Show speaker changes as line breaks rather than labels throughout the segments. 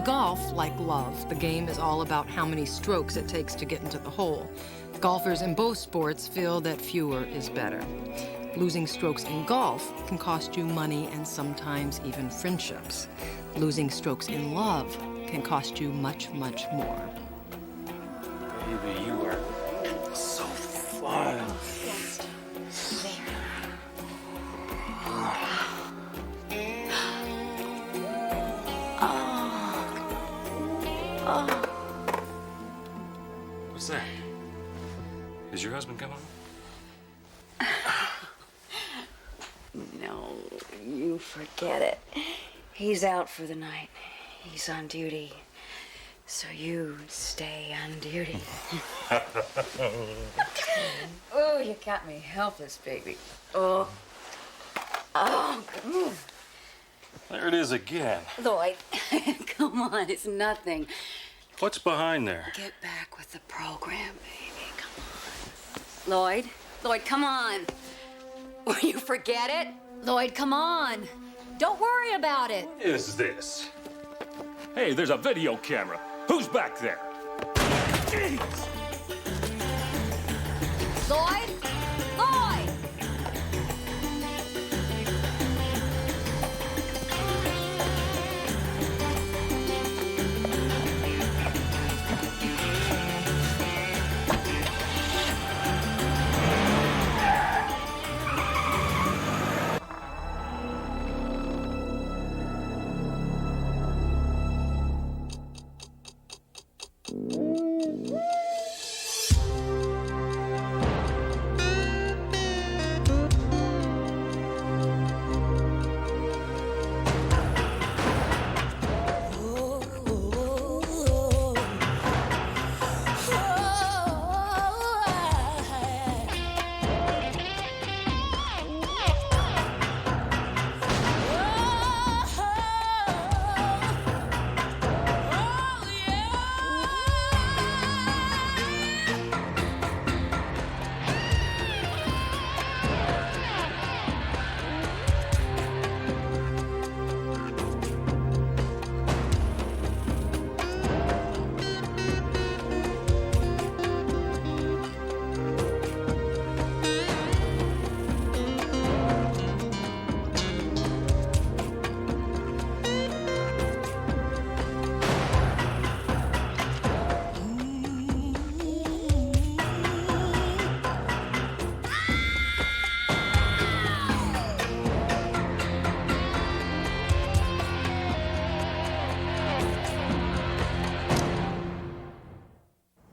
golf, like love, the game is all about how many strokes it takes to get into the hole. Golfers in both sports feel that fewer is better. Losing strokes in golf can cost you money and sometimes even friendships. Losing strokes in love can cost you much, much more.
Baby, you are so fun. What's that? Is your husband coming home?
No, you forget it. He's out for the night. He's on duty. So you stay on duty. Oh, you got me helpless, baby. Oh. Oh,
There it is again.
Lloyd, come on, it's nothing.
What's behind there?
Get back with the program, baby. Come on. Lloyd, come on. Will you forget it?
Lloyd, come on. Don't worry about it.
What is this? Hey, there's a video camera. Who's back there?
Lloyd? Lloyd!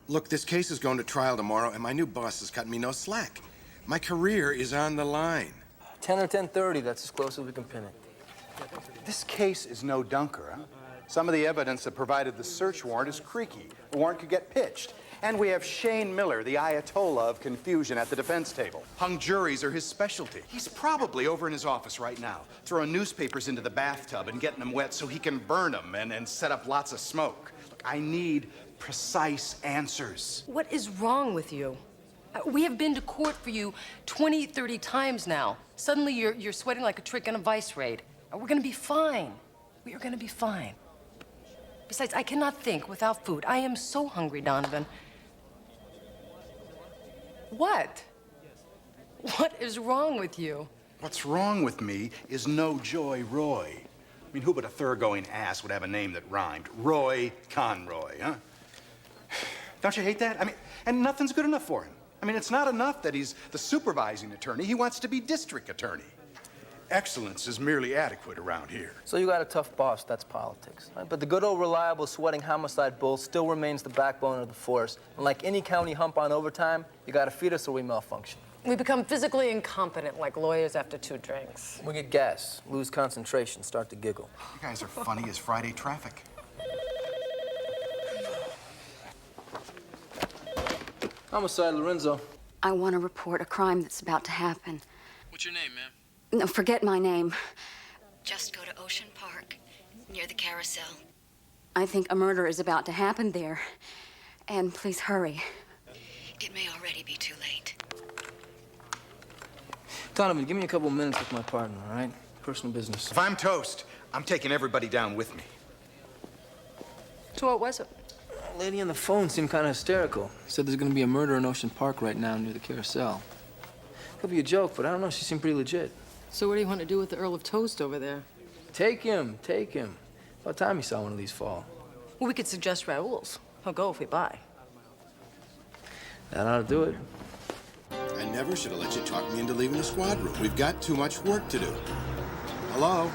Look, this case is going to trial tomorrow, and my new boss has cut me no slack. My career is on the line.
10 or 10:30, that's as close as we can pin it.
This case is no dunker, huh? Some of the evidence that provided the search warrant is creaky. The warrant could get pitched. And we have Shane Miller, the Ayatollah of confusion, at the defense table.
Hung juries are his specialty.
He's probably over in his office right now, throwing newspapers into the bathtub and getting them wet so he can burn them and set up lots of smoke. Look, I need precise answers.
What is wrong with you? We have been to court for you 20, 30 times now. Suddenly you're sweating like a trick in a vice raid. We're gonna be fine. We are gonna be fine. Besides, I cannot think without food. I am so hungry, Donovan. What? What is wrong with you?
What's wrong with me is no Joy Roy. I mean, who but a thoroughgoing ass would have a name that rhymed? Roy Conroy, huh? Don't you hate that? I mean, and nothing's good enough for him. I mean, it's not enough that he's the supervising attorney. He wants to be district attorney. Excellence is merely adequate around here.
So you got a tough boss, that's politics. Right? But the good old reliable sweating homicide bull still remains the backbone of the force. And like any county hump on overtime, you gotta feed us or we malfunction.
We become physically incompetent like lawyers after 2 drinks.
We get gas, lose concentration, start to giggle.
You guys are funny as Friday traffic.
Homicide, Lorenzo.
I want to report a crime that's about to happen.
What's your name, ma'am?
No, forget my name. Just go to Ocean Park, near the carousel. I think a murder is about to happen there. And please hurry. It may already be too late.
Donovan, give me a couple minutes with my partner, all right? Personal business.
If I'm toast, I'm taking everybody down with me.
So what was it?
The lady on the phone seemed kind of hysterical. Said there's gonna be a murder in Ocean Park right now near the carousel. Could be a joke, but I don't know. She seemed pretty legit.
So what do you want to do with the Earl of Toast over there?
Take him, take him. About time he saw one of these fall.
Well, we could suggest Raoul's. He'll go if we buy.
That ought to do it.
I never should have let you talk me into leaving the squadron. We've got too much work to do. Hello?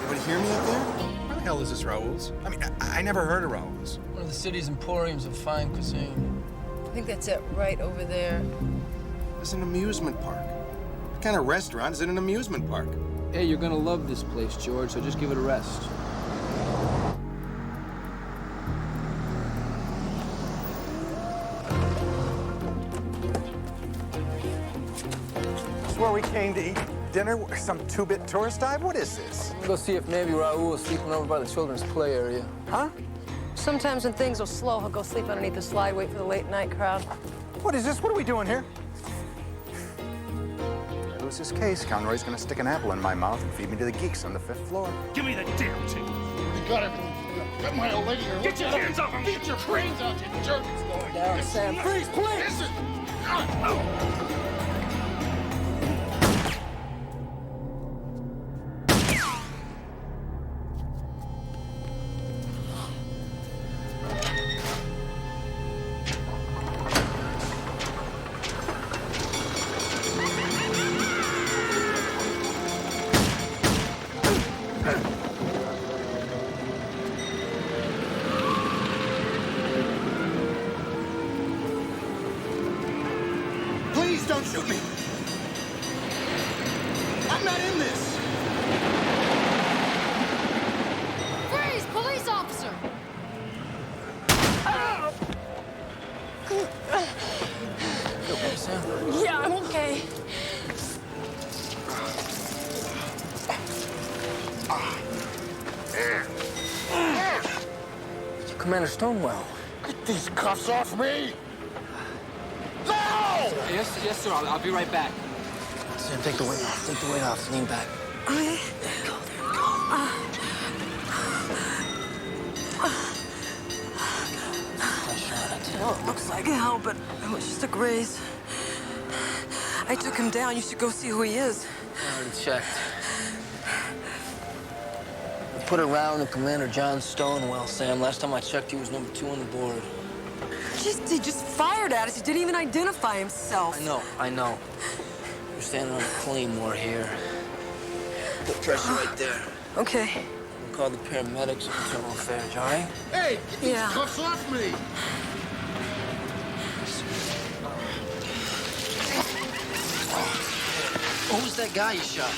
Anybody hear me up there?
Where the hell is this Raoul's? I mean, I never heard of Raoul's.
One of the city's emporiums of fine cuisine.
I think that's it, right over there.
It's an amusement park. What kind of restaurant is in an amusement park?
Hey, you're gonna love this place, George, so just give it a rest.
This is where we came to eat dinner? Some two-bit tourist dive? What is this?
Go see if maybe Raoul is sleeping over by the children's play area.
Huh?
Sometimes when things are slow, he'll go sleep underneath the slide, wait for the late night crowd.
What is this? What are we doing here? Lose this case, Conroy's gonna stick an apple in my mouth and feed me to the geeks on the 5th floor.
Give me the damn thing.
You got everything. Got my old lady here.
Get your hands off him.
Get your brains out, you jerk.
Down, Sam.
Freeze, please. Listen. Please don't shoot me. I'm not in this.
Freeze! Police officer!
You okay, Sam?
Yeah, I'm okay.
Commander Stonewell.
Get these cuffs off me. No!
Yes, sir. I'll be right back. Sam, take the weight off. Take the weight off. Lean back.
Okay.
Pressure on it.
Well, it looks like hell, but it was just a graze. I took him down. You should go see who he is.
I already checked. We put a round in Commander John Stonewell, Sam. Last time I checked, he was number 2 on the board.
He just fired at us. He didn't even identify himself.
I know. You're standing on a claymore here. Put pressure right there.
Okay.
We'll call the paramedics and internal affairs, all right?
Hey, get these
Yeah.
cuffs off me.
Who was that guy you shot?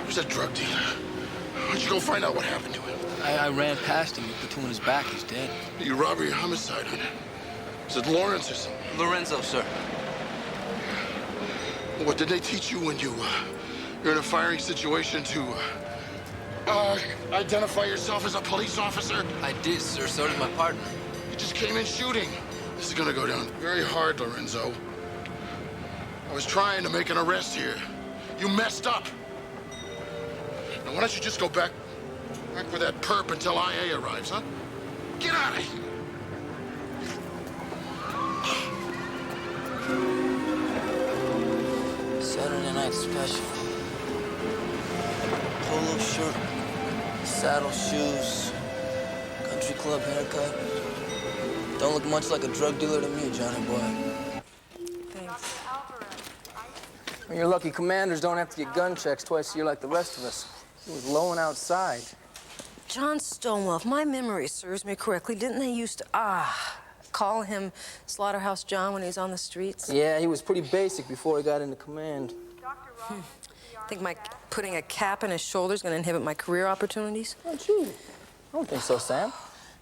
Who's that drug dealer? Why don't you go find out what happened to him?
I ran past him. He put 2 in his back. He's dead.
You robbery or homicide on it? Is it Lawrence or something?
Lorenzo, sir.
What did they teach you when you're in a firing situation to identify yourself as a police officer?
I did, sir. So did my partner.
You just came in shooting. This is gonna go down very hard, Lorenzo. I was trying to make an arrest here. You messed up. Now, why don't you just go back with that perp until IA arrives, huh? Get out of here.
Saturday night special. Polo shirt, saddle shoes, country club haircut. Don't look much like a drug dealer to me, Johnny boy.
Thanks.
Well, you're lucky commanders don't have to get gun checks twice a year like the rest of us. He was lowing outside.
John Stonewell, if my memory serves me correctly, didn't they used to, call him Slaughterhouse John when he was on the streets?
Yeah, he was pretty basic before he got into command.
Think putting a cap on his shoulder's gonna inhibit my career opportunities?
Oh, gee. I don't think so, Sam.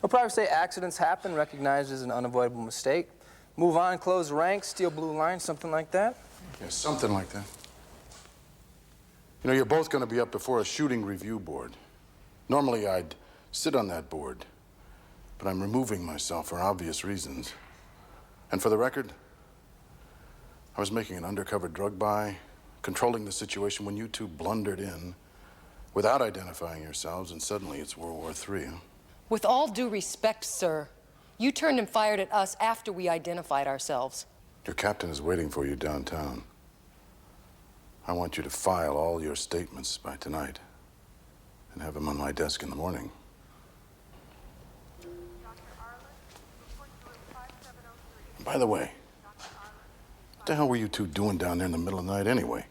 He'll probably say accidents happen, recognized as an unavoidable mistake. Move on, close ranks, steal blue lines, something like that.
Yeah, something like that. You know, you're both going to be up before a shooting review board. Normally, I'd sit on that board, but I'm removing myself for obvious reasons. And for the record, I was making an undercover drug buy, controlling the situation when you two blundered in
without identifying yourselves, and suddenly it's World War III, huh?
With all due respect, sir, you turned and fired at us after we identified ourselves.
Your captain is waiting for you downtown. I want you to file all your statements by tonight and have them on my desk in the morning. By the way, what the hell were you two doing down there in the middle of the night anyway?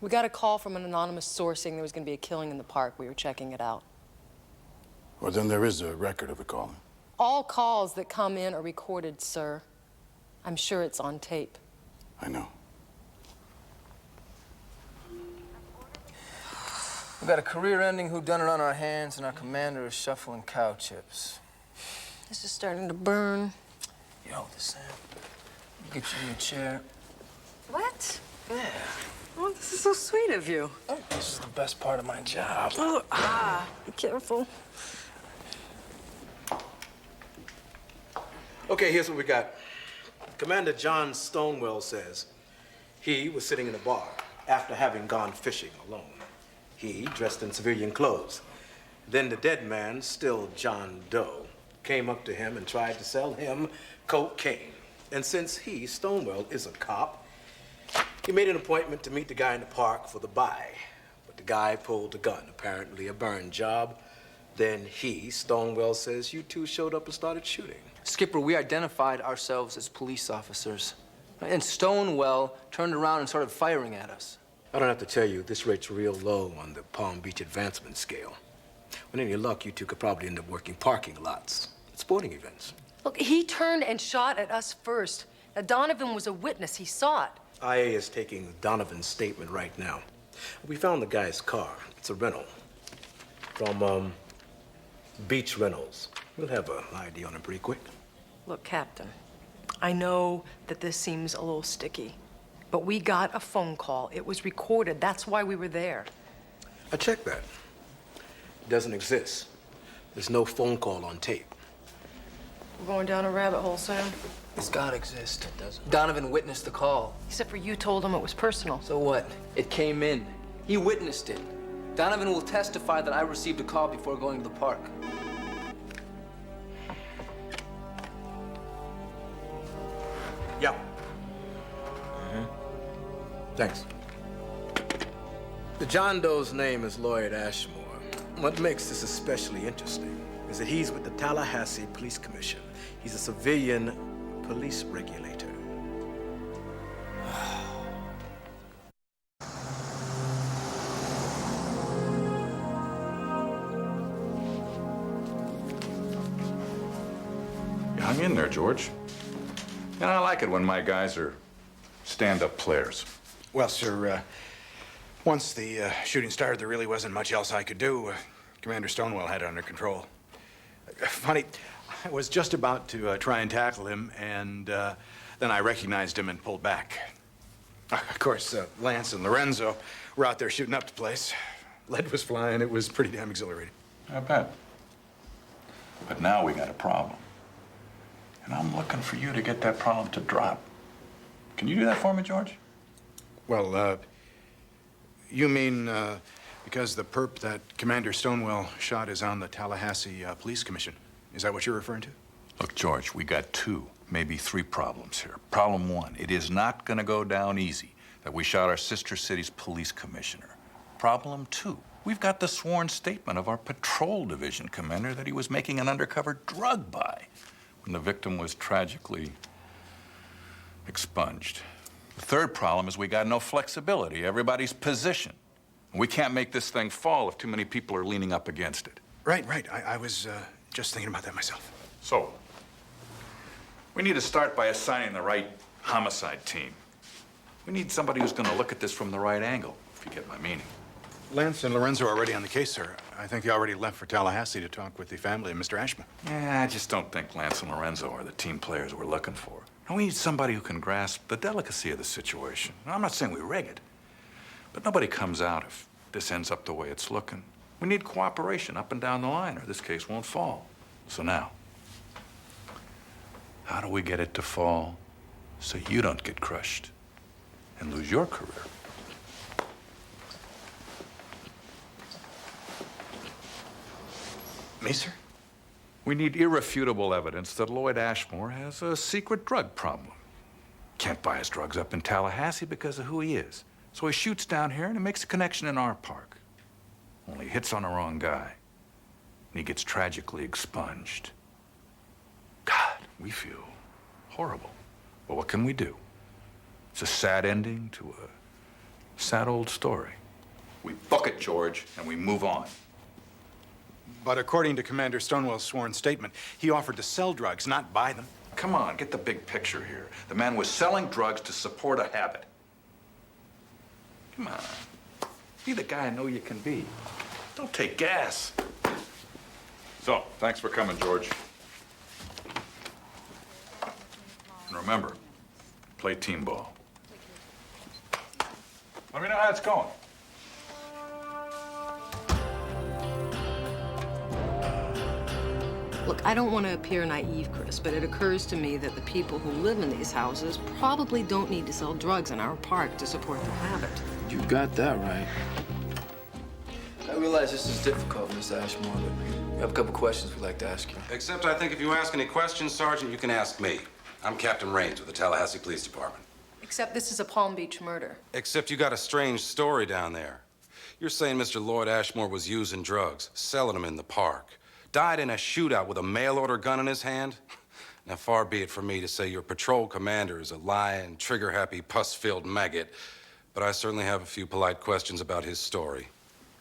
We got a call from an anonymous source saying there was going to be a killing in the park. We were checking it out.
Well, then there is a record of the call.
All calls that come in are recorded, sir. I'm sure it's on tape.
I know.
We've got a career-ending whodunit on our hands, and our commander is shuffling cow chips.
This is starting to burn.
You hold this, Sam. Get you in a chair.
What?
Yeah.
Oh, this is so sweet of you.
Oh, this is the best part of my job.
Oh, be careful.
Okay, here's what we got. Commander John Stonewell says he was sitting in a bar after having gone fishing alone. He, dressed in civilian clothes. Then the dead man, still John Doe, came up to him and tried to sell him cocaine. And since he, Stonewell, is a cop, he made an appointment to meet the guy in the park for the buy. But the guy pulled a gun, apparently a burn job. Then he, Stonewell, says you two showed up and started shooting.
Skipper, we identified ourselves as police officers. And Stonewell turned around and started firing at us.
I don't have to tell you, this rate's real low on the Palm Beach advancement scale. With any luck, you two could probably end up working parking lots at sporting events.
Look, he turned and shot at us first. Now, Donovan was a witness. He saw it.
IA is taking Donovan's statement right now. We found the guy's car. It's a rental from Beach Rentals. We'll have an ID on him pretty quick.
Look, Captain, I know that this seems a little sticky, but we got a phone call. It was recorded. That's why we were there.
I checked that. It doesn't exist. There's no phone call on tape.
We're going down a rabbit hole, Sam.
It's gotta exist. It doesn't. Donovan witnessed the call.
Except for you told him it was personal.
So what? It came in. He witnessed it. Donovan will testify that I received a call before going to the park.
Yeah. Thanks. The John Doe's name is Lloyd Ashmore. What makes this especially interesting is that he's with the Tallahassee Police Commission. He's a civilian police regulator.
You hung in there, George. And I like it when my guys are stand-up players.
Well, sir, once the shooting started, there really wasn't much else I could do. Commander Stonewell had it under control. Funny, I was just about to try and tackle him, and then I recognized him and pulled back. Of course, Lance and Lorenzo were out there shooting up the place. Lead was flying. It was pretty damn exhilarating.
I bet. But now we got a problem. And I'm looking for you to get that problem to drop. Can you do that for me, George?
Well, you mean because the perp that Commander Stonewell shot is on the Tallahassee Police Commission? Is that what you're referring to?
Look, George, we got 2, maybe 3 problems here. Problem 1, it is not going to go down easy that we shot our sister city's police commissioner. Problem 2, we've got the sworn statement of our patrol division commander that he was making an undercover drug buy when the victim was tragically expunged. The third problem is we got no flexibility. Everybody's positioned. We can't make this thing fall if too many people are leaning up against it.
Right. I was just thinking about that myself.
So, we need to start by assigning the right homicide team. We need somebody who's going to look at this from the right angle, if you get my meaning.
Lance and Lorenzo are already on the case, sir. I think they already left for Tallahassee to talk with the family of Mr. Ashmore.
Yeah, I just don't think Lance and Lorenzo are the team players we're looking for. And we need somebody who can grasp the delicacy of the situation. Now, I'm not saying we rig it, but nobody comes out if this ends up the way it's looking. We need cooperation up and down the line, or this case won't fall. So now, how do we get it to fall so you don't get crushed and lose your career?
Me, sir?
We need irrefutable evidence that Lloyd Ashmore has a secret drug problem. Can't buy his drugs up in Tallahassee because of who he is. So he shoots down here and he makes a connection in our park. Only hits on the wrong guy. And he gets tragically expunged. God, we feel horrible. But what can we do? It's a sad ending to a sad old story. We book it, George, and we move on.
But according to Commander Stonewell's sworn statement, he offered to sell drugs, not buy them.
Come on, get the big picture here. The man was selling drugs to support a habit. Come on. Be the guy I know you can be. Don't take gas. So, thanks for coming, George. And remember, play team ball. Let me know how it's going.
Look, I don't want to appear naive, Chris, but it occurs to me that the people who live in these houses probably don't need to sell drugs in our park to support their habit.
You got that right. I realize this is difficult, Miss Ashmore, but we have a couple questions we'd like to ask you.
Except I think if you ask any questions, Sergeant, you can ask me. I'm Captain Raines with the Tallahassee Police Department.
Except this is a Palm Beach murder.
Except you got a strange story down there. You're saying Mr. Lloyd Ashmore was using drugs, selling them in the park. Died in a shootout with a mail-order gun in his hand? Now, far be it from me to say your patrol commander is a lying, trigger-happy, pus-filled maggot, but I certainly have a few polite questions about his story.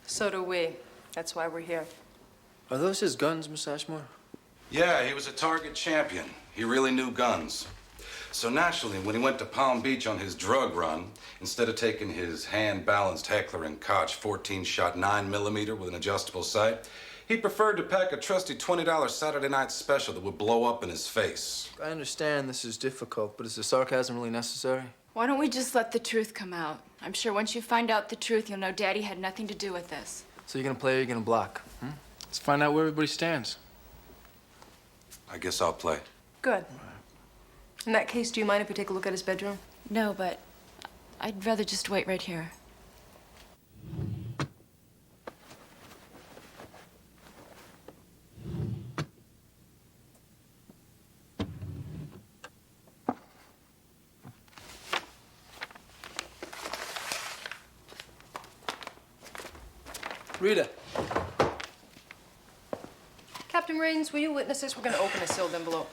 So do we. That's why we're here.
Are those his guns, Miss Ashmore?
Yeah, he was a target champion. He really knew guns. So naturally, when he went to Palm Beach on his drug run, instead of taking his hand-balanced Heckler and Koch 14-shot 9mm with an adjustable sight, he preferred to pack a trusty $20 Saturday night special that would blow up in his face.
I understand this is difficult, but is the sarcasm really necessary?
Why don't we just let the truth come out? I'm sure once you find out the truth, you'll know Daddy had nothing to do with this.
So you're gonna play or you're gonna block? Let's find out where everybody stands.
I guess I'll play.
Good. In that case, do you mind if we take a look at his bedroom?
No, but I'd rather just wait right here.
Rita.
Captain Raines, will you witness this? We're going to open a sealed envelope.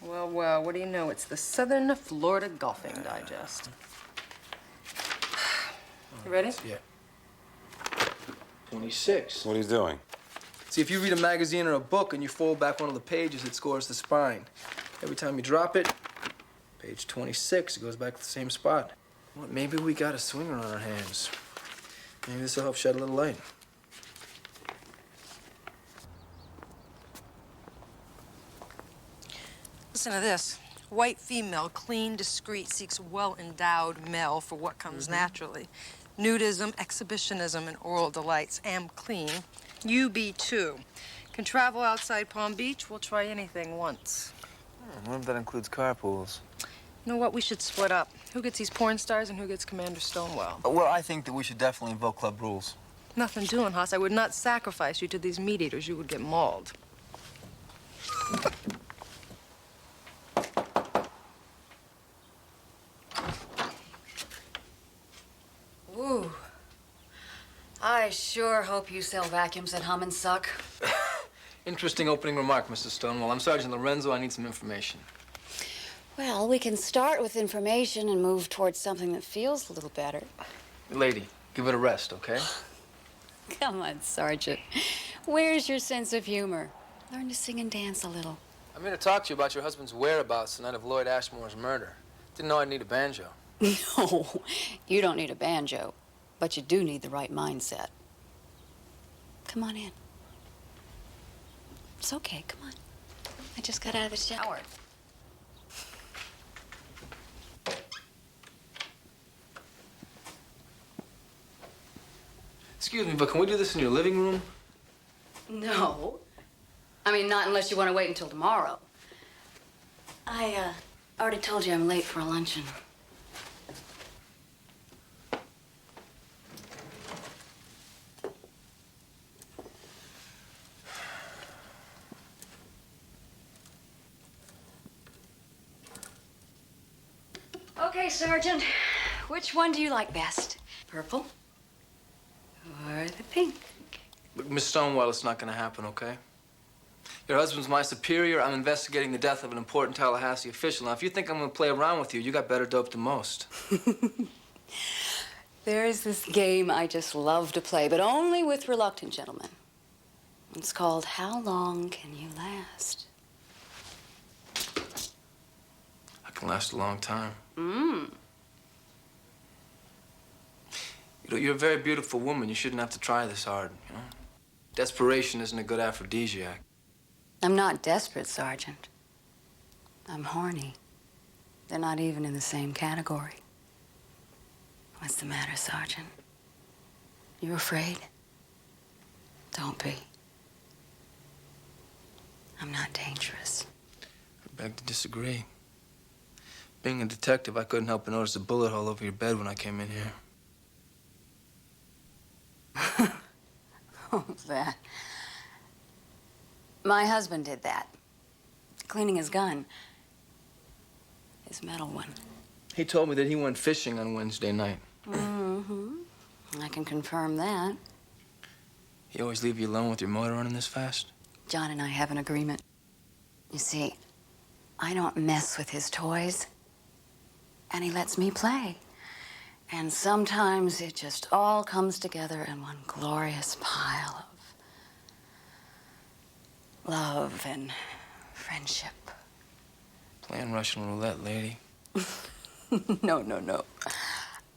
Well, well, what do you know? It's the Southern Florida Golfing Digest. You ready?
Yeah. 26.
What are you doing?
See, if you read a magazine or a book and you fold back one of the pages, it scores the spine. Every time you drop it, page 26, it goes back to the same spot. Well, maybe we got a swinger on our hands. Maybe this will help shed a little light.
Listen to this. White female, clean, discreet, seeks well-endowed male for what comes naturally. Nudism, exhibitionism, and oral delights. Am clean. You be too. Can travel outside Palm Beach. We'll try anything once.
What if that includes carpools?
You know what? We should split up. Who gets these porn stars and who gets Commander Stonewell?
Well, I think that we should definitely invoke club rules.
Nothing doing, Haas. I would not sacrifice you to these meat eaters. You would get mauled.
Ooh. I sure hope you sell vacuums that hum and suck.
Interesting opening remark, Mr. Stonewell. I'm Sergeant Lorenzo. I need some information.
Well, we can start with information and move towards something that feels a little better.
Lady, give it a rest, okay?
Come on, Sergeant. Where's your sense of humor? Learn to sing and dance a little.
I'm here to talk to you about your husband's whereabouts the night of Lloyd Ashmore's murder. Didn't know I'd need a banjo.
No, you don't need a banjo, but you do need the right mindset. Come on in. It's okay, come on. I just got out of the shower.
Excuse me, but can we do this in your living room?
No. I mean, not unless you want to wait until tomorrow. I already told you I'm late for a luncheon. Okay, Sergeant. Which one do you like best? Purple or the pink?
Look, Miss Stonewell, it's not gonna happen, okay? Your husband's my superior. I'm investigating the death of an important Tallahassee official. Now, if you think I'm gonna play around with you, you got better dope than most.
There is this game I just love to play, but only with reluctant gentlemen. It's called How Long Can You Last?
I can last a long time.
Mmm.
You know, you're a very beautiful woman. You shouldn't have to try this hard, you know? Desperation isn't a good aphrodisiac.
I'm not desperate, Sergeant. I'm horny. They're not even in the same category. What's the matter, Sergeant? You afraid? Don't be. I'm not dangerous.
I beg to disagree. Being a detective, I couldn't help but notice a bullet hole over your bed when I came in here.
Oh, that. My husband did that. Cleaning his gun. His metal one.
He told me that he went fishing on Wednesday night.
Mm-hmm. I can confirm that.
He always leave you alone with your motor running this fast?
John and I have an agreement. You see, I don't mess with his toys. And he lets me play. And sometimes it just all comes together in one glorious pile of love and friendship.
Playing Russian roulette, lady.
No, no, no.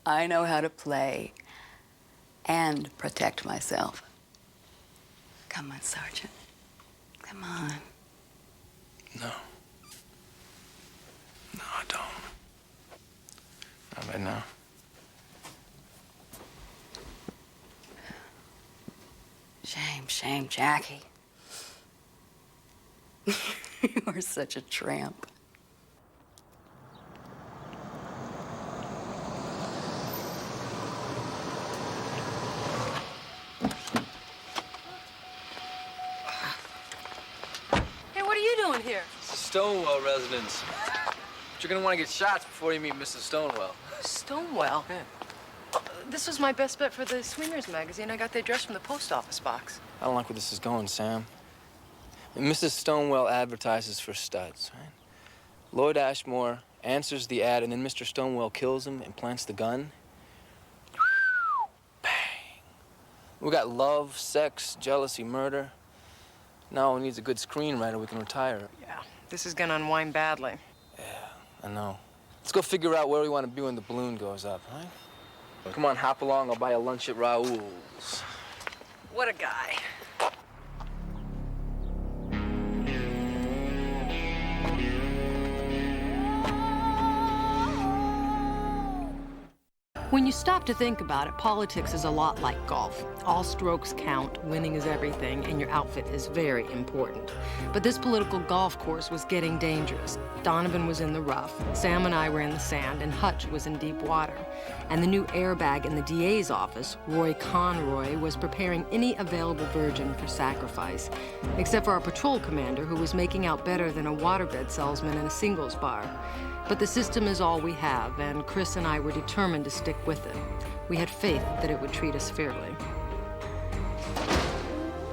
I know how to play and protect myself. Come on, Sergeant. Come on.
No. No, I don't. Not right now.
Shame, shame, Jackie. You're such a tramp.
Hey, what are you doing here?
It's a Stonewell residence. But you're gonna want to get shots before you meet Mrs. Stonewell.
Stonewell?
Yeah.
This was my best bet for the Swingers magazine. I got the address from the post office box.
I don't like where this is going, Sam. Mrs. Stonewell advertises for studs, right? Lloyd Ashmore answers the ad, and then Mr. Stonewell kills him and plants the gun. Bang. We got love, sex, jealousy, murder. Now all we need is a good screenwriter. We can retire.
Yeah, this is gonna unwind badly.
Yeah, I know. Let's go figure out where we want to be when the balloon goes up, right? Come on, hop along. I'll buy a lunch at Raoul's.
What a guy. When you stop to think about it, politics is a lot like golf. All strokes count, winning is everything, and your outfit is very important. But this political golf course was getting dangerous. Donovan was in the rough, Sam and I were in the sand, and Hutch was in deep water. And the new airbag in the DA's office, Roy Conroy, was preparing any available virgin for sacrifice, except for our patrol commander, who was making out better than a waterbed salesman in a singles bar. But the system is all we have, and Chris and I were determined to stick with it. We had faith that it would treat us fairly.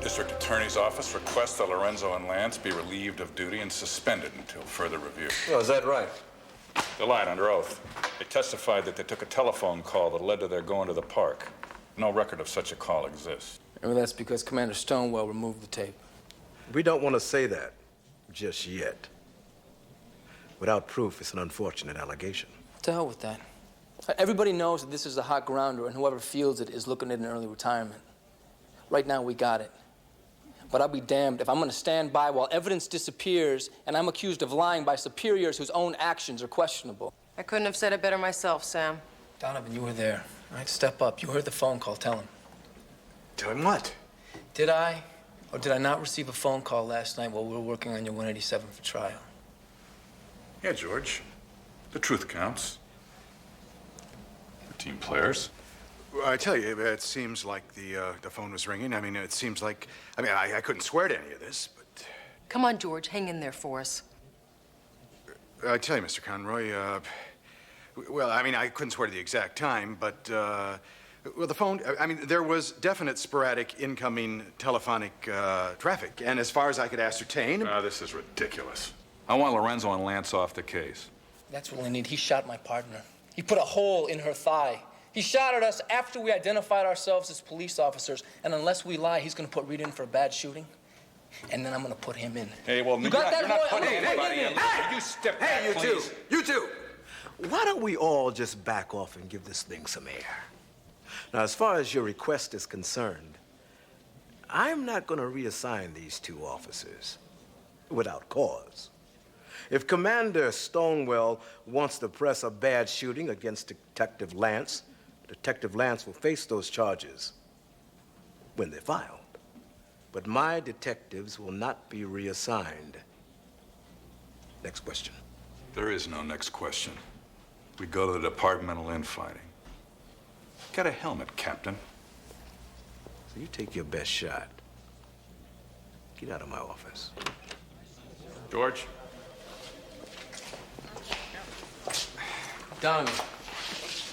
District Attorney's Office requests that Lorenzo and Lance be relieved of duty and suspended until further review.
Oh, is that right?
They lied under oath. They testified that they took a telephone call that led to their going to the park. No record of such a call exists.
Well, that's because Commander Stonewell removed the tape.
We don't want to say that just yet. Without proof, it's an unfortunate allegation.
To hell with that. Everybody knows that this is a hot grounder, and whoever fields it is looking at an early retirement. Right now, we got it. But I'll be damned if I'm going to stand by while evidence disappears and I'm accused of lying by superiors whose own actions are questionable.
I couldn't have said it better myself, Sam.
Donovan, you were there. All right, step up. You heard the phone call. Tell him.
Tell him what?
Did I or did I not receive a phone call last night while we were working on your 187 for trial?
Yeah, George. The truth counts. We're team players.
I tell you, it seems like the phone was ringing. I mean, it seems like... I couldn't swear to any of this, but...
Come on, George, hang in there for us.
I tell you, Mr. Conroy, Well, I mean, I couldn't swear to the exact time, but, well, the phone, I mean, there was definite sporadic incoming telephonic traffic. And as far as I could ascertain...
This is ridiculous. I want Lorenzo and Lance off the case.
That's what we need. He shot my partner. He put a hole in her thigh. He shot at us after we identified ourselves as police officers. And unless we lie, he's going to put Rita in for a bad shooting. And then I'm going to put him in.
Hey, well,
you got that,
you're not
boy?
putting anybody in.
Hey!
You step
Hey,
back,
you
please.
two! You two! Why don't we all just back off and give this thing some air? Now, as far as your request is concerned, I'm not going to reassign these two officers without cause. If Commander Stonewell wants to press a bad shooting against Detective Lance will face those charges when they're filed. But my detectives will not be reassigned. Next question.
There is no next question. We go to the departmental infighting. Get a helmet, Captain.
So you take your best shot. Get out of my office.
George?
Donovan,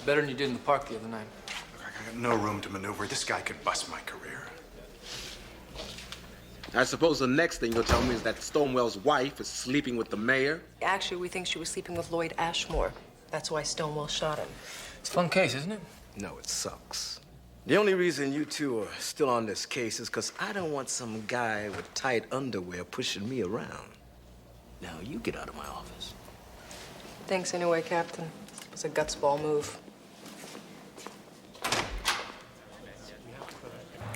better than you did in the park the other night.
Look, I got no room to maneuver. This guy could bust my career.
I suppose the next thing you'll tell me is that Stonewell's wife is sleeping with the mayor?
Actually, we think she was sleeping with Lloyd Ashmore. That's why Stonewell shot him.
It's a fun case, isn't it?
No, it sucks. The only reason you two are still on this case is because I don't want some guy with tight underwear pushing me around. Now, you get out of my office.
Thanks anyway, Captain. It was a gutsball move.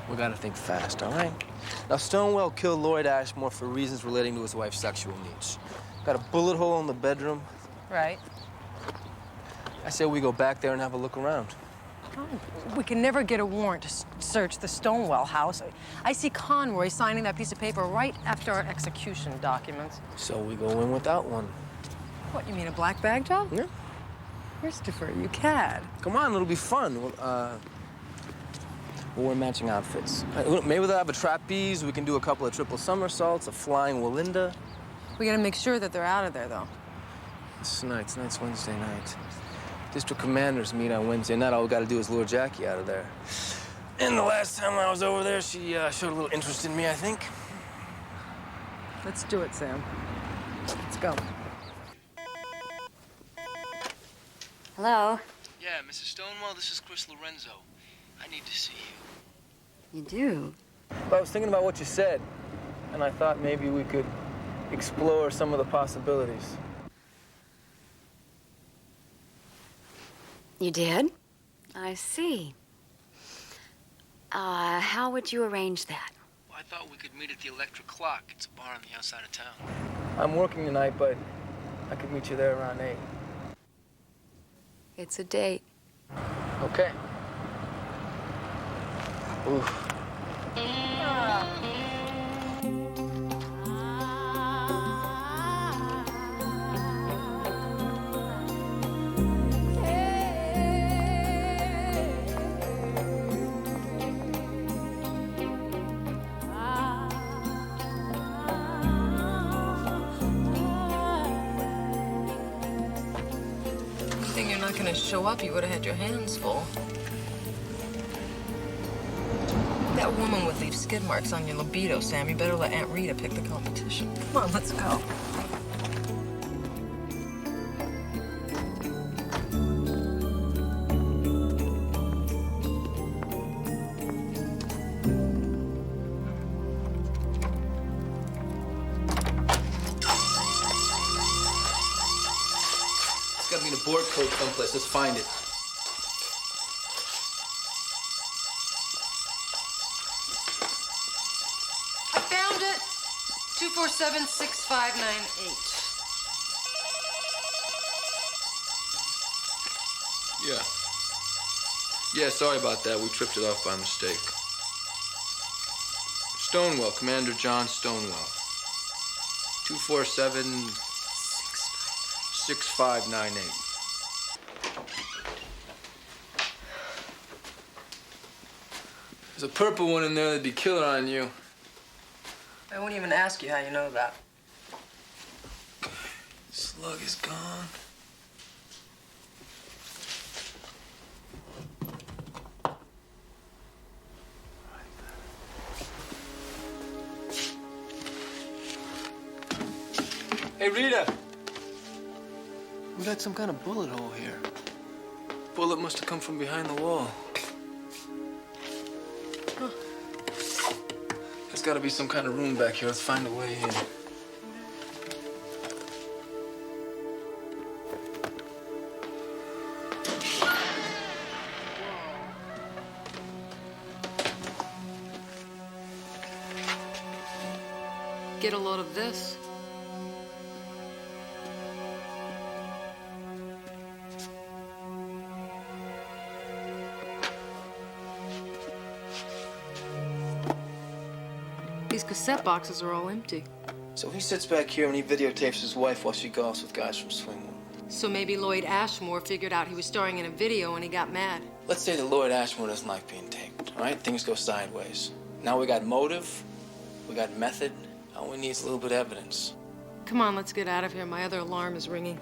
We gotta think fast, all right? Now, Stonewell killed Lloyd Ashmore for reasons relating to his wife's sexual needs. Got a bullet hole in the bedroom.
Right.
I say we go back there and have a look around.
We can never get a warrant to search the Stonewell house. I see Conroy signing that piece of paper right after our execution documents.
So we go in without one.
What, you mean a black bag job?
Yeah.
Christopher, you cad.
Come on, it'll be fun. We'll wear matching outfits. Maybe they'll have a trapeze. We can do a couple of triple somersaults, a flying Walinda.
We gotta make sure that they're out of there, though.
Tonight's Wednesday night. District commanders meet on Wednesday night. All we gotta do is lure Jackie out of there. And the last time I was over there, she showed a little interest in me, I think.
Let's do it, Sam. Let's go.
Hello?
Yeah, Mrs. Stonewell, this is Chris Lorenzo. I need to see you.
You do?
Well, I was thinking about what you said, and I thought maybe we could explore some of the possibilities.
You did? I see. How would you arrange that?
Well, I thought we could meet at the Electric Clock. It's a bar on the outside of town. I'm working tonight, but I could meet you there around 8.
It's a date.
Okay. Oof.
Gonna show up, you would have had your hands full. That woman would leave skid marks on your libido, Sam. You better let Aunt Rita pick the competition. Come on, let's go.
It's gotta be in a board code someplace. Let's find it.
I found it. 247-6598.
Yeah, sorry about that. We tripped it off by mistake. Stonewell, Commander John Stonewell. 247-6598. There's a purple one in there that'd be killer on you.
I won't even ask you how you know that.
Slug is gone. Hey, Rita. We got some kind of bullet hole here. Bullet must have come from behind the wall. Huh. There's got to be some kind of room back here. Let's find a way in.
Get a load of this. These cassette boxes are all empty.
So he sits back here and he videotapes his wife while she golfs with guys from Stonewell.
So maybe Lloyd Ashmore figured out he was starring in a video and he got mad.
Let's say that Lloyd Ashmore doesn't like being taped, all right? Things go sideways. Now we got motive, we got method. All we need is a little bit of evidence.
Come on, let's get out of here. My other alarm is ringing.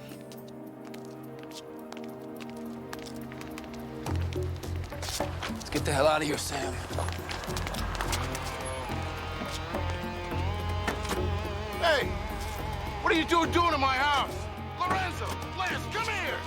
Let's get the hell out of here, Sam.
Hey! What are you doing in my house? Lorenzo, Lance, come here!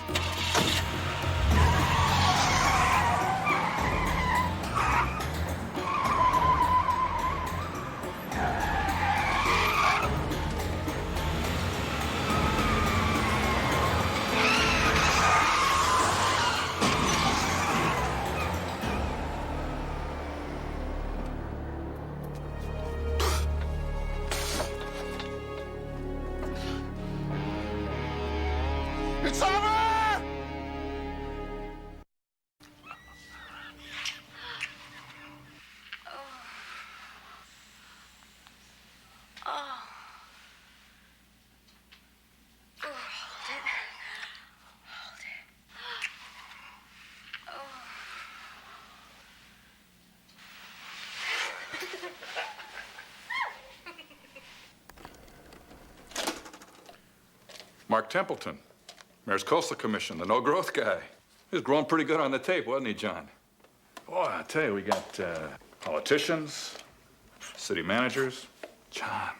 It's over!
Mark Templeton, Mayor's Coastal Commission, the no-growth guy. He was growing pretty good on the tape, wasn't he, John? Boy, I tell you, we got politicians, city managers. John,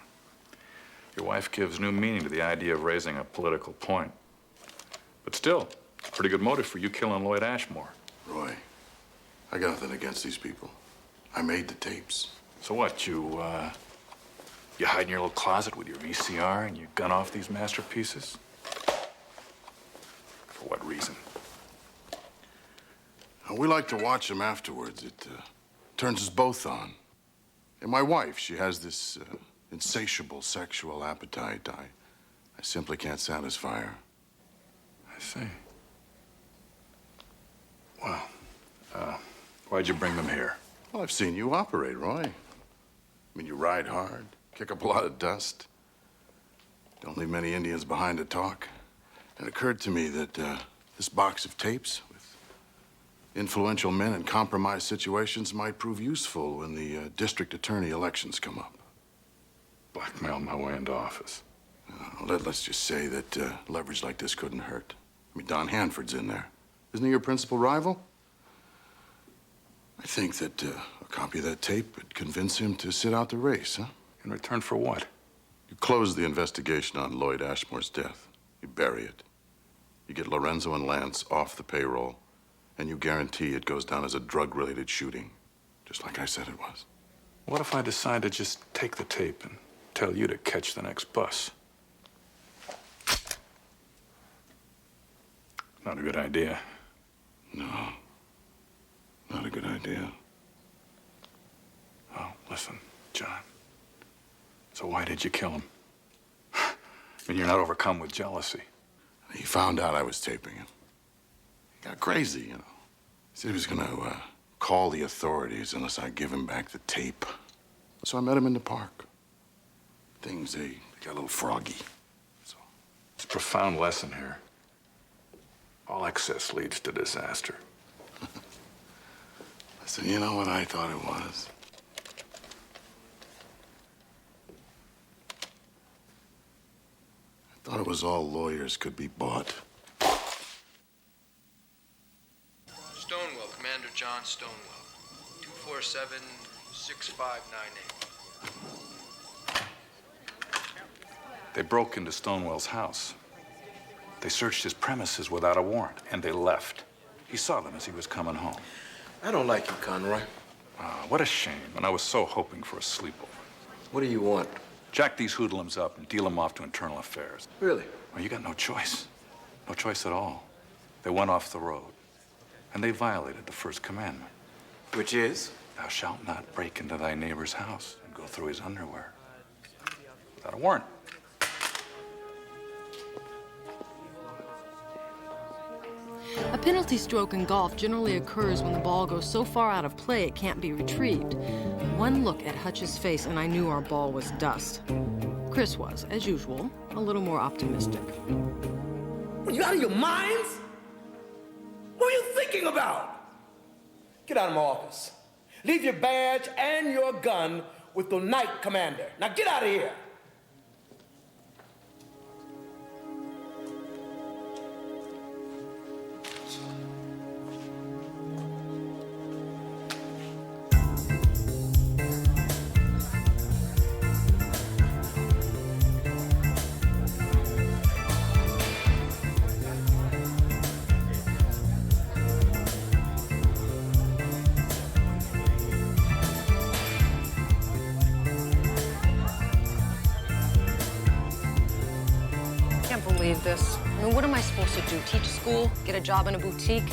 your wife gives new meaning to the idea of raising a political point. But still, it's a pretty good motive for you killing Lloyd Ashmore.
Roy, I got nothing against these people. I made the tapes.
So what, you hide in your little closet with your VCR and you gun off these masterpieces? For what reason?
We like to watch them afterwards. It turns us both on. And my wife, she has this insatiable sexual appetite. I simply can't satisfy her.
I see. Well, why'd you bring them here?
Well, I've seen you operate, Roy. I mean, you ride hard, kick up a lot of dust. Don't leave many Indians behind to talk. It occurred to me that this box of tapes with influential men in compromised situations might prove useful when the district attorney elections come up.
Blackmail my way into office.
Let's just say that leverage like this couldn't hurt. I mean, Don Hanford's in there. Isn't he your principal rival? I think that a copy of that tape would convince him to sit out the race, huh?
In return for what?
You close the investigation on Lloyd Ashmore's death. You bury it. You get Lorenzo and Lance off the payroll, and you guarantee it goes down as a drug-related shooting, just like I said it was.
What if I decide to just take the tape and tell you to catch the next bus? Not a good idea.
No, not a good idea.
Oh, listen, John. So why did you kill him? I mean, you're not overcome with jealousy.
He found out I was taping him. He got crazy, you know. He said he was gonna call the authorities unless I give him back the tape. So I met him in the park. Things, they got a little froggy. So.
It's a profound lesson here. All excess leads to disaster.
Listen, you know what I thought it was? I thought it was all lawyers could be bought.
Stonewell, Commander John Stonewell. 247-6598.
They broke into Stonewell's house. They searched his premises without a warrant, and they left. He saw them as he was coming home.
I don't like you, Conroy.
Ah, what a shame, and I was so hoping for a sleepover.
What do you want?
Jack these hoodlums up and deal them off to internal affairs.
Really?
Well, you got no choice. No choice at all. They went off the road, and they violated the first commandment.
Which is?
Thou shalt not break into thy neighbor's house and go through his underwear. Without a warrant.
A penalty stroke in golf generally occurs when the ball goes so far out of play it can't be retrieved. One look at Hutch's face and I knew our ball was dust. Chris was, as usual, a little more optimistic.
Are you out of your minds? What are you thinking about? Get out of my office. Leave your badge and your gun with the night commander. Now get out of here.
This. I mean, what am I supposed to do? Teach school? Get a job in a boutique?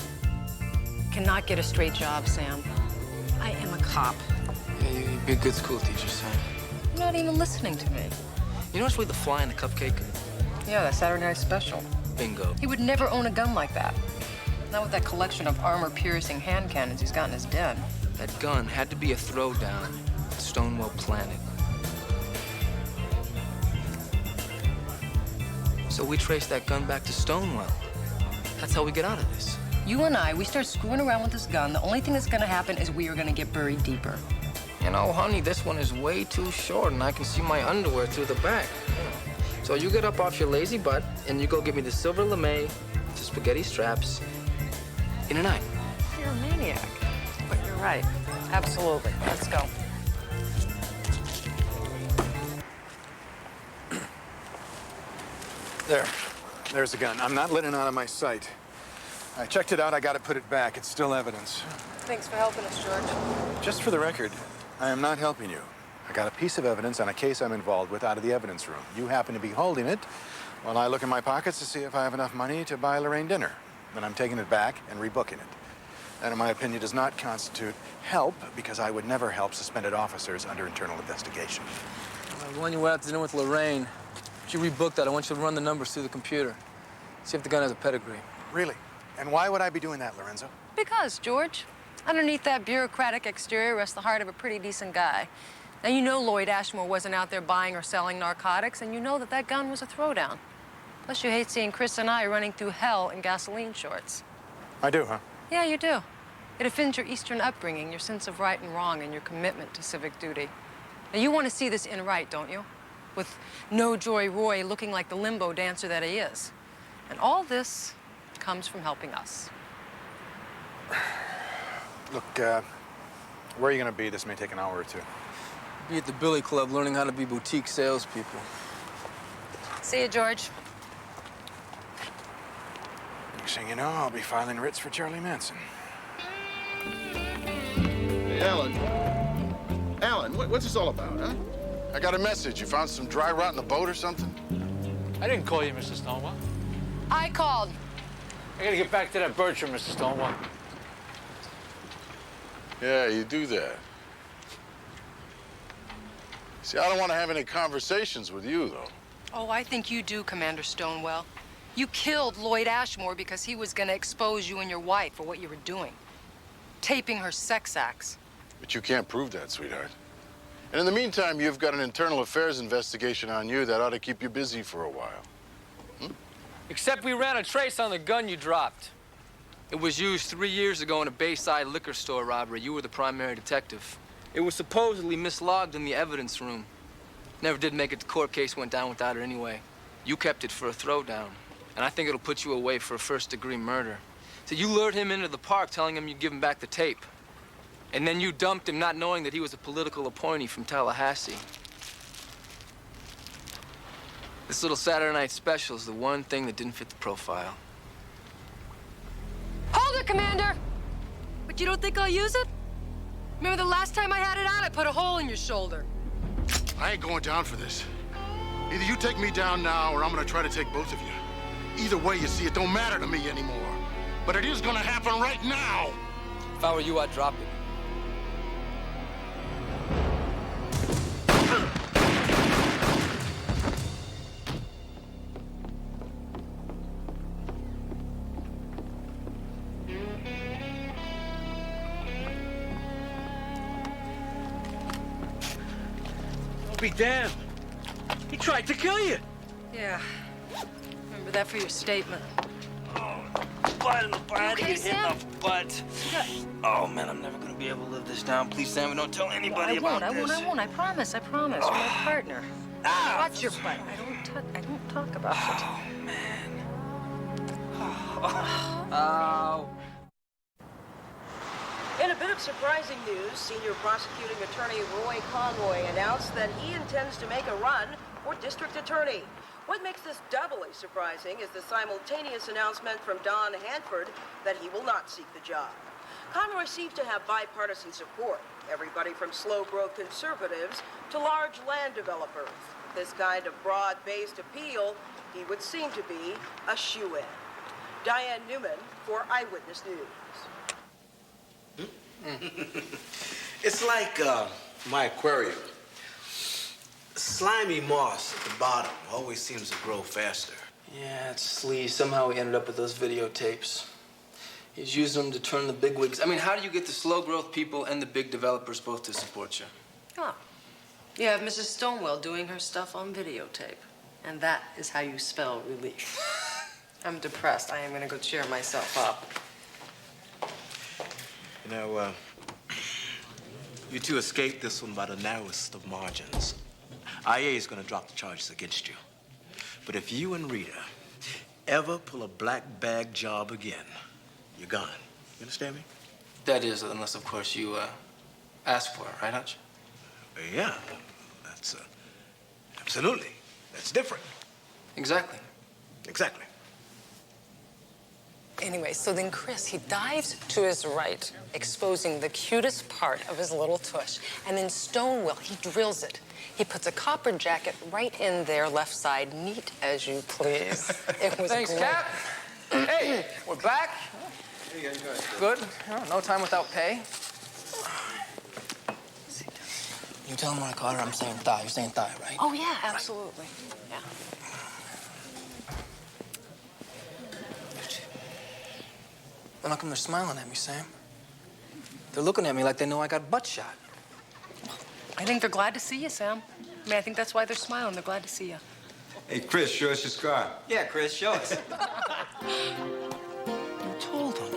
Cannot get a straight job, Sam. I am a cop.
Yeah, you'd be a good school teacher, son.
You're not even listening to me.
You know what's really the fly in the cupcake?
Yeah, that Saturday Night Special.
Bingo.
He would never own a gun like that. Not with that collection of armor-piercing hand cannons he's got in his den.
That gun had to be a throwdown at Stonewell Planet. So we traced that gun back to Stonewell. That's how we get out of this.
You and I, we start screwing around with this gun. The only thing that's gonna happen is we are gonna get buried deeper.
You know, honey, this one is way too short, and I can see my underwear through the back. So you get up off your lazy butt, and you go get me the silver lame with the spaghetti straps in a night.
You're a maniac. But you're right. Absolutely. Let's go.
There's the gun. I'm not letting it out of my sight. I checked it out. I got to put it back. It's still evidence.
Thanks for helping us, George.
Just for the record, I am not helping you. I got a piece of evidence on a case I'm involved with out of the evidence room. You happen to be holding it while I look in my pockets to see if I have enough money to buy Lorraine dinner. Then I'm taking it back and rebooking it. That, in my opinion, does not constitute help because I would never help suspended officers under internal investigation.
The one you went out to dinner with Lorraine, if you rebook that, I want you to run the numbers through the computer. See if the gun has a pedigree.
Really? And why would I be doing that, Lorenzo?
Because, George, underneath that bureaucratic exterior rests the heart of a pretty decent guy. Now, you know Lloyd Ashmore wasn't out there buying or selling narcotics, and you know that that gun was a throwdown. Plus, you hate seeing Chris and I running through hell in gasoline shorts.
I do, huh?
Yeah, you do. It offends your Eastern upbringing, your sense of right and wrong, and your commitment to civic duty. Now, you want to see this in right, don't you? With No Joy Roy looking like the limbo dancer that he is. And all this comes from helping us.
Look, where are you going to be? This may take an hour or two.
Be at the Billy Club learning how to be boutique salespeople.
See you, George.
Next thing you know, I'll be filing writs for Charlie Manson.
Hey, Alan. Alan, what's this all about, huh?
I got a message. You found some dry rot in the boat or something?
I didn't call you, Mr. Stonewell.
I called.
I gotta get back to that Bertram, Mr. Stonewell.
Yeah, you do that. See, I don't want to have any conversations with you, though.
Oh, I think you do, Commander Stonewell. You killed Lloyd Ashmore because he was gonna expose you and your wife for what you were doing. Taping her sex acts.
But you can't prove that, sweetheart. And in the meantime, you've got an internal affairs investigation on you that ought to keep you busy for a while.
Except we ran a trace on the gun you dropped. It was used 3 years ago in a Bayside liquor store robbery. You were the primary detective. It was supposedly mislogged in the evidence room. Never did make it. The court case went down without it anyway. You kept it for a throwdown. And I think it'll put you away for a first-degree murder. So you lured him into the park telling him you'd give him back the tape. And then you dumped him not knowing that he was a political appointee from Tallahassee. This little Saturday night special is the one thing that didn't fit the profile.
Hold it, Commander! But you don't think I'll use it? Remember the last time I had it on, I put a hole in your shoulder.
I ain't going down for this. Either you take me down now, or I'm gonna try to take both of you. Either way, you see, it don't matter to me anymore. But it is gonna happen right now!
If I were you, I'd drop it.
I'll be damned. He tried to kill you.
Yeah. Remember that for your statement.
Butt in the butt,
okay,
hit in
Sam?
the butt. Oh man, I'm never gonna be able to live this down. Please, Sam, don't tell anybody about this.
I won't. I promise. You're my partner. Watch your butt. I don't talk about it.
Oh man.
Ow.
In a bit of surprising news, senior prosecuting attorney Roy Conroy announced that he intends to make a run for district attorney. What makes this doubly surprising is the simultaneous announcement from Don Hanford that he will not seek the job. Conroy seems to have bipartisan support, everybody from slow-growth conservatives to large land developers. With this kind of broad-based appeal, he would seem to be a shoo-in. Diane Newman for Eyewitness News.
It's like my aquarium. Slimy moss at the bottom always seems to grow faster.
Yeah, it's Lee. Somehow we ended up with those videotapes. He's using them to turn the bigwigs. I mean, how do you get the slow-growth people and the big developers both to support you?
Oh. You have Mrs. Stonewell doing her stuff on videotape. And that is how you spell relief. I'm depressed. I am going to go cheer myself up.
You know, you two escaped this one by the narrowest of margins. IA is going to drop the charges against you. But if you and Rita ever pull a black bag job again, you're gone. You understand me?
That is, unless, of course, you ask for it, right, Hutch?
Yeah, that's absolutely. That's different.
Exactly.
Exactly.
Anyway, so then Chris, he dives to his right, exposing the cutest part of his little tush. And then Stonewell, he drills it. He puts a copper jacket right in there, left side, neat as you please. It was
Thanks,
great.
Cap. Hey, we're back. Good. No time without pay.
You tell him when I call her, I'm saying thigh. You're saying thigh, right?
Oh, yeah, absolutely. Yeah.
Then how come they're smiling at me, Sam? They're looking at me like they know I got butt shot.
I think they're glad to see you, Sam. I mean, I think that's why they're smiling. They're glad to see you.
Hey, Chris, show us your scar.
Yeah, Chris, show us.
You told him.